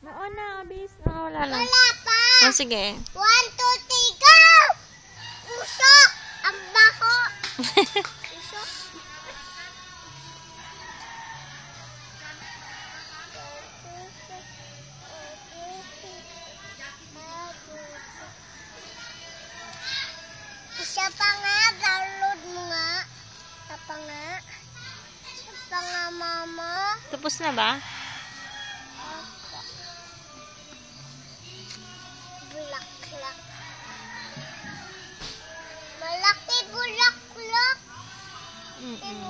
Oo na, abis. Wala na. Wala pa. Oh, sige. 1, 2, 3, go! Usok! Ang baho! Usok? Isa pa nga, download mo nga. Isa pa nga. Isa pa nga, mama. Tapos na ba? Bulaklak. Malaki bulaklak. Mm-mm.